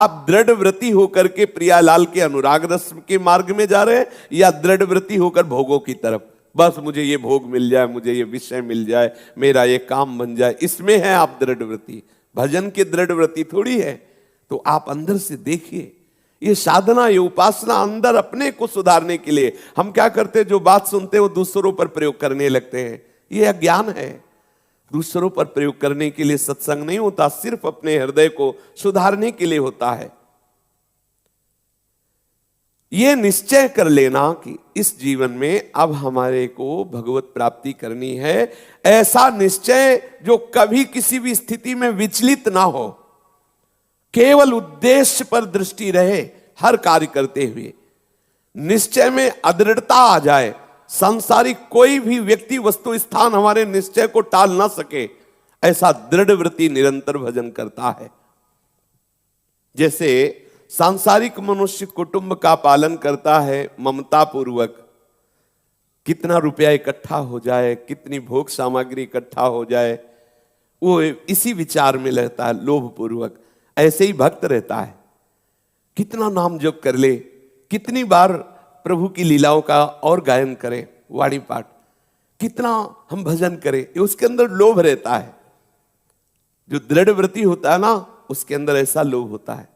आप दृढ़ व्रती होकर के प्रियालाल के अनुराग रस के मार्ग में जा रहे हैं या दृढ़ व्रती होकर भोगों की तरफ? बस मुझे ये भोग मिल जाए, मुझे ये विषय मिल जाए, मेरा ये काम बन जाए, इसमें है आप दृढ़ व्रती। भजन के दृढ़ व्रती थोड़ी है। तो आप अंदर से देखिए, ये साधना, ये उपासना अंदर अपने को सुधारने के लिए। हम क्या करते हैं, जो बात सुनते हैं वो दूसरों पर प्रयोग करने लगते हैं। ये अज्ञान है। दूसरों पर प्रयोग करने के लिए सत्संग नहीं होता, सिर्फ अपने हृदय को सुधारने के लिए होता है। ये निश्चय कर लेना कि इस जीवन में अब हमारे को भगवत प्राप्ति करनी है। ऐसा निश्चय जो कभी किसी भी स्थिति में विचलित ना हो, केवल उद्देश्य पर दृष्टि रहे हर कार्य करते हुए। निश्चय में अदृढ़ता आ जाए, सांसारिक कोई भी व्यक्ति, वस्तु, स्थान हमारे निश्चय को टाल ना सके, ऐसा दृढ़ व्रती निरंतर भजन करता है। जैसे सांसारिक मनुष्य कुटुंब का पालन करता है ममता पूर्वक, कितना रुपया इकट्ठा हो जाए, कितनी भोग सामग्री इकट्ठा हो जाए, वो इसी विचार में रहता है लोभ पूर्वक। ऐसे ही भक्त रहता है, कितना नाम जप कर ले, कितनी बार प्रभु की लीलाओं का और गायन करें, वाणी पाठ, कितना हम भजन करें, ये उसके अंदर लोभ रहता है। जो दृढ़ व्रती होता है ना, उसके अंदर ऐसा लोभ होता है।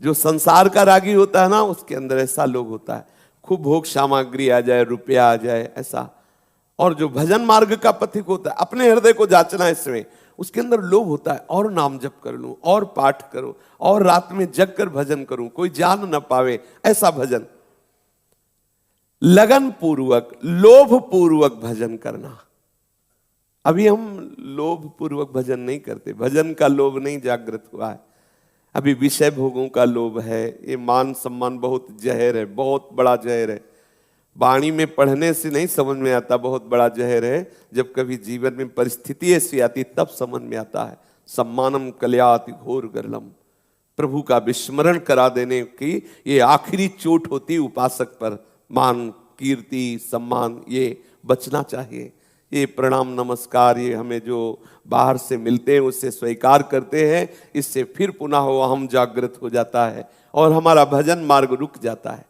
जो संसार का रागी होता है ना, उसके अंदर ऐसा लोभ होता है, खूब भोग सामग्री आ जाए, रुपया आ जाए, ऐसा। और जो भजन मार्ग का पथिक होता है, अपने हृदय को जांचना इसमें, उसके अंदर लोभ होता है, और नाम जप कर लूं, और पाठ करूं, और रात में जग कर भजन करूं, कोई जान न पावे, ऐसा भजन। लगन पूर्वक, लोभ पूर्वक भजन करना। अभी हम लोभ पूर्वक भजन नहीं करते, भजन का लोभ नहीं जागृत हुआ है। अभी विषय भोगों का लोभ है, ये मान सम्मान बहुत जहर है, बहुत बड़ा जहर है। वाणी में पढ़ने से नहीं समझ में आता, बहुत बड़ा जहर है। जब कभी जीवन में परिस्थिति ऐसी आती तब समझ में आता है। सम्मानम कल्याति घोर गर्लम, प्रभु का विस्मरण करा देने की ये आखिरी चोट होती उपासक पर। मान, कीर्ति, सम्मान, ये बचना चाहिए। ये प्रणाम नमस्कार, ये हमें जो बाहर से मिलते हैं उससे स्वीकार करते हैं, इससे फिर पुनः वो हम जागृत हो जाता है और हमारा भजन मार्ग रुक जाता है।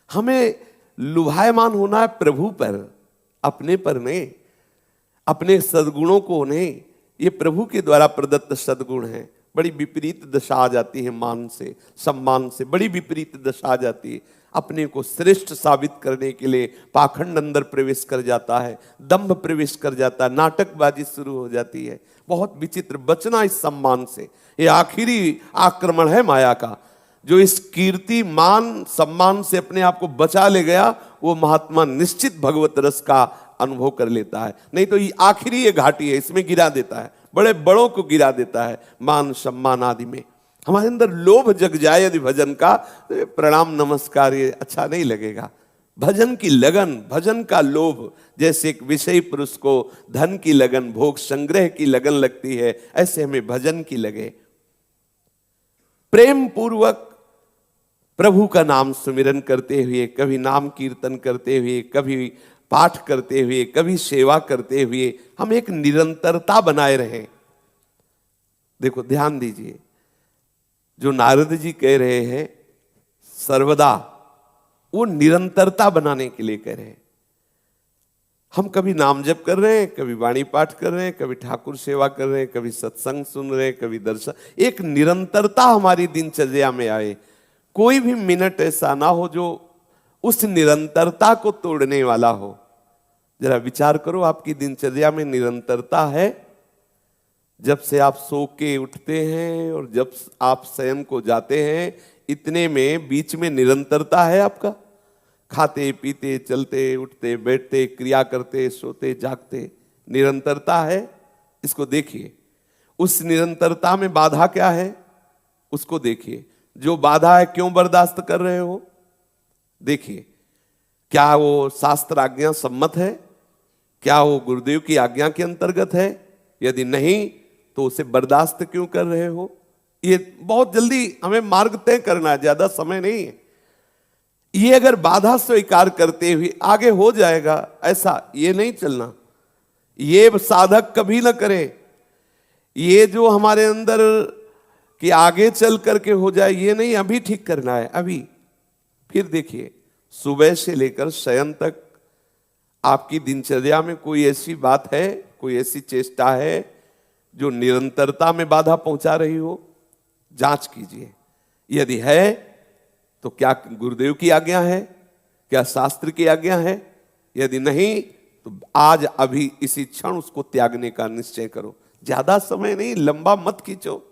हमें लुभायमान होना है प्रभु पर, अपने पर नहीं, अपने सद्गुणों को नहीं। ये प्रभु के द्वारा प्रदत्त सद्गुण है। बड़ी विपरीत दशा आ जाती है मान से, सम्मान से, बड़ी विपरीत दशा आ जाती है। अपने को श्रेष्ठ साबित करने के लिए पाखंड अंदर प्रवेश कर जाता है, दंभ प्रवेश कर जाता है, नाटकबाजी शुरू हो जाती है। बहुत विचित्र। बचना इस सम्मान से, ये आखिरी आक्रमण है माया का। जो इस कीर्ति, मान, सम्मान से अपने आप को बचा ले गया, वो महात्मा निश्चित भगवत रस का अनुभव कर लेता है। नहीं तो ये आखिरी ये घाटी है, इसमें गिरा देता है, बड़े बड़ों को गिरा देता है मान सम्मान आदि में। हमारे अंदर लोभ जग जाए यदि भजन का, तो प्रणाम नमस्कार ये अच्छा नहीं लगेगा। भजन की लगन, भजन का लोभ, जैसे एक विषयी पुरुष को धन की लगन, भोग संग्रह की लगन लगती है, ऐसे हमें भजन की लगे। प्रेम पूर्वक प्रभु का नाम सुमिरन करते हुए, कभी नाम कीर्तन करते हुए, कभी पाठ करते हुए, कभी सेवा करते हुए हम एक निरंतरता बनाए रहें। देखो ध्यान दीजिए, जो नारद जी कह रहे हैं सर्वदा, वो निरंतरता बनाने के लिए कह रहे हैं। हम कभी नाम जप कर रहे हैं, कभी वाणी पाठ कर रहे हैं, कभी ठाकुर सेवा कर रहे हैं, कभी सत्संग सुन रहे हैं, कभी दर्शन। एक निरंतरता हमारी दिनचर्या में आए। कोई भी मिनट ऐसा ना हो जो उस निरंतरता को तोड़ने वाला हो। जरा विचार करो, आपकी दिनचर्या में निरंतरता है? जब से आप सो के उठते हैं और जब आप शयन को जाते हैं, इतने में बीच में निरंतरता है आपका? खाते पीते, चलते उठते, बैठते, क्रिया करते, सोते जागते, निरंतरता है? इसको देखिए। उस निरंतरता में बाधा क्या है उसको देखिए। जो बाधा है क्यों बर्दाश्त कर रहे हो देखिए। क्या वो शास्त्र आज्ञा सम्मत है? क्या वो गुरुदेव की आज्ञा के अंतर्गत है? यदि नहीं तो उसे बर्दाश्त क्यों कर रहे हो? ये बहुत जल्दी हमें मार्ग तय करना है, ज्यादा समय नहीं है। ये अगर बाधा स्वीकार करते हुए आगे हो जाएगा, ऐसा ये नहीं चलना। ये साधक कभी ना करे। ये जो हमारे अंदर कि आगे चल करके हो जाए, ये नहीं, अभी ठीक करना है अभी। फिर देखिए, सुबह से लेकर शयन तक आपकी दिनचर्या में कोई ऐसी बात है, कोई ऐसी चेष्टा है जो निरंतरता में बाधा पहुंचा रही हो? जांच कीजिए। यदि है तो क्या गुरुदेव की आज्ञा है, क्या शास्त्र की आज्ञा है? यदि नहीं तो आज अभी इसी क्षण उसको त्यागने का निश्चय करो। ज्यादा समय नहीं, लंबा मत खींचो।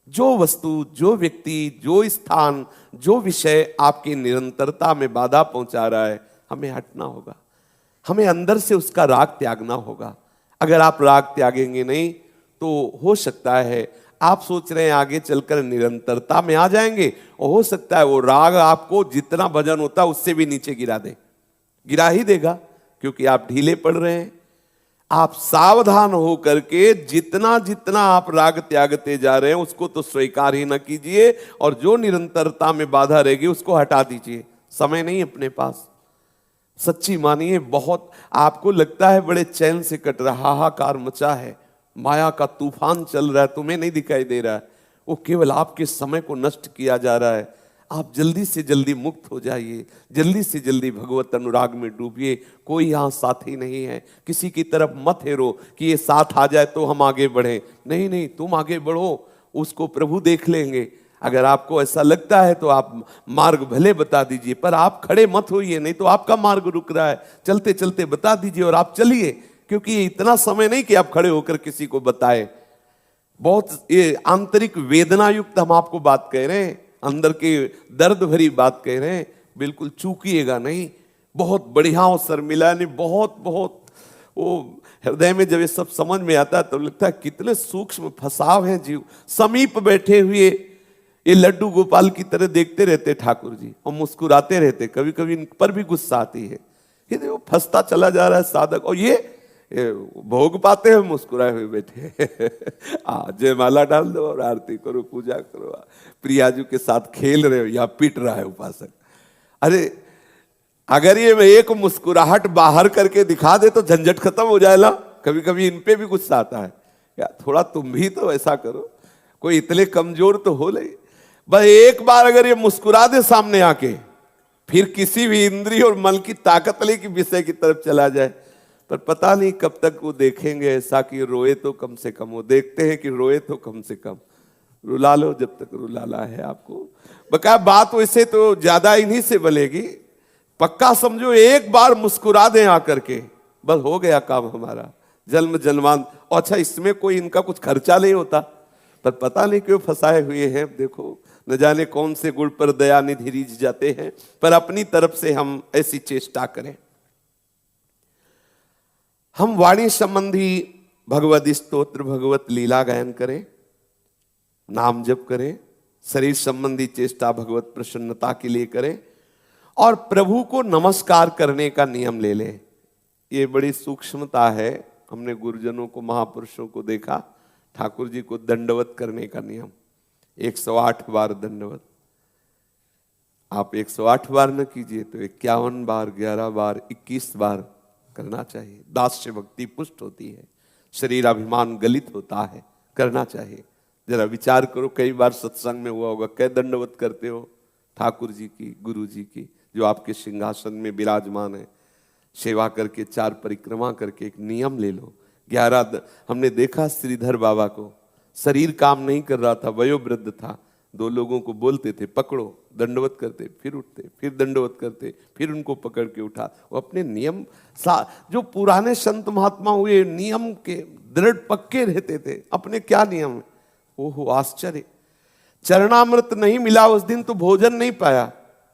जो वस्तु, जो व्यक्ति, जो स्थान, जो विषय आपकी निरंतरता में बाधा पहुंचा रहा है, हमें हटना होगा। हमें अंदर से उसका राग त्यागना होगा। अगर आप राग त्यागेंगे नहीं तो हो सकता है आप सोच रहे हैं आगे चलकर निरंतरता में आ जाएंगे, और हो सकता है वो राग आपको जितना भजन होता है उससे भी नीचे गिरा दे, गिरा ही देगा, क्योंकि आप ढीले पड़ रहे हैं। आप सावधान हो करके जितना जितना आप राग त्यागते जा रहे हैं उसको तो स्वीकार ही ना कीजिए, और जो निरंतरता में बाधा रहेगी उसको हटा दीजिए। समय नहीं अपने पास। सच्ची मानिए, बहुत आपको लगता है बड़े चैन से कट रहा, हाहाकार मचा है, माया का तूफान चल रहा है, तुम्हें नहीं दिखाई दे रहा है, वो केवल आपके समय को नष्ट किया जा रहा है। आप जल्दी से जल्दी मुक्त हो जाइए, जल्दी से जल्दी भगवत अनुराग में डूबिए। कोई यहाँ साथी नहीं है, किसी की तरफ मत हेरो कि ये साथ आ जाए तो हम आगे बढ़े। नहीं नहीं, तुम आगे बढ़ो, उसको प्रभु देख लेंगे। अगर आपको ऐसा लगता है तो आप मार्ग भले बता दीजिए, पर आप खड़े मत होइए, नहीं तो आपका मार्ग रुक रहा है। चलते चलते बता दीजिए और आप चलिए, क्योंकि ये इतना समय नहीं कि आप खड़े होकर किसी को बताए। बहुत ये आंतरिक वेदना युक्त हम आपको बात कह रहे हैं, अंदर के दर्द भरी बात कह रहे हैं, बिल्कुल चूकिएगा नहीं। बहुत बढ़िया अवसर मिला, नहीं बहुत बहुत वो हृदय में जब ये सब समझ में आता है तो लगता है कितने सूक्ष्म फंसाव हैं जीव। समीप बैठे हुए ये लड्डू गोपाल की तरह देखते रहते ठाकुर जी और मुस्कुराते रहते, कभी कभी इन पर भी गुस्सा आती है कि वो फंसता चला जा रहा है साधक, और ये भोग पाते हुए मुस्कुराए हुए बैठे। जय माला डाल दो और आरती करो, पूजा करो, प्रियाजू के साथ खेल रहे हो या पीट रहा है उपासक। अरे अगर ये एक मुस्कुराहट बाहर करके दिखा दे तो झंझट खत्म हो जाएगा। कभी कभी इन पे भी गुस्सा आता है, या थोड़ा तुम भी तो ऐसा करो, कोई इतने कमजोर तो हो ले। बस एक बार अगर ये मुस्कुरा दे सामने आके, फिर किसी भी इंद्रिय और मन की ताकत लेके विषय की तरफ चला जाए। पर पता नहीं कब तक वो देखेंगे ऐसा कि रोए तो कम से कम, वो देखते हैं कि रोए तो कम से कम, रुला लो जब तक रुलाना है आपको। बकाया बात वैसे तो ज्यादा इन्हीं से बनेगी। पक्का समझो, एक बार मुस्कुरा दें आकर के, बस हो गया काम हमारा जन्म जन्मांत। अच्छा, इसमें कोई इनका कुछ खर्चा नहीं होता, पर पता नहीं क्यों फंसाए हुए हैं। देखो, न जाने कौन से गुण पर दया निधि रीझ जाते हैं। पर अपनी तरफ से हम ऐसी चेष्टा करें, हम वाणी संबंधी भगवत स्तोत्र, भगवत लीला गायन करें, नाम जप करें, शरीर संबंधी चेष्टा भगवत प्रसन्नता के लिए करें, और प्रभु को नमस्कार करने का नियम ले लें। ये बड़ी सूक्ष्मता है। हमने गुरुजनों को, महापुरुषों को देखा, ठाकुर जी को दंडवत करने का नियम, 108 बार दंडवत। आप 108 बार न कीजिए तो 51 बार, 11 बार, 21 बार करना चाहिए। दास्य भक्ति पुष्ट होती है, शरीर अभिमान गलित होता है, करना चाहिए। जरा विचार करो, कई बार सत्संग में हुआ होगा, कै दंडवत करते हो ठाकुर जी की, गुरु जी की, जो आपके सिंहासन में विराजमान है। सेवा करके, 4 परिक्रमा करके एक नियम ले लो। 11 हमने देखा श्रीधर बाबा को, शरीर काम नहीं कर रहा था, वयोवृद्ध था, 2 लोगों को बोलते थे पकड़ो, दंडवत करते, फिर उठते, फिर दंडवत करते, फिर उनको पकड़ के उठा। वो अपने नियम जो पुराने संत महात्मा हुए, नियम के दृढ़ पक्के रहते थे। अपने क्या नियम है, ओहो आश्चर्य। चरणामृत नहीं मिला उस दिन तो भोजन नहीं पाया।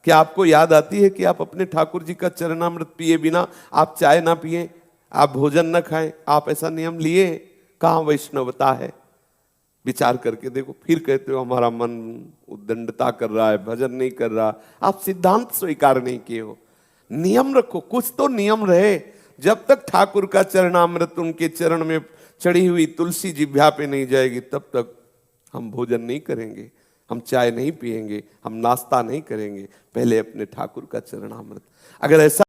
क्या आपको याद आती है कि आप अपने ठाकुर जी का चरणामृत पिए बिना आप चाय ना पिए, आप भोजन न खाएं? आप ऐसा नियम लिए? कहाँ वैष्णवता है? विचार करके देखो। फिर कहते हो हमारा मन उद्दंडता कर रहा है, भजन नहीं कर रहा। आप सिद्धांत स्वीकार नहीं किए हो। नियम रखो, कुछ तो नियम रहे। जब तक ठाकुर का चरणामृत उनके चरण में चढ़ी हुई तुलसी जिह्वा पे नहीं जाएगी, तब तक हम भोजन नहीं करेंगे, हम चाय नहीं पिएंगे, हम नाश्ता नहीं करेंगे। पहले अपने ठाकुर का चरणामृत। अगर ऐसा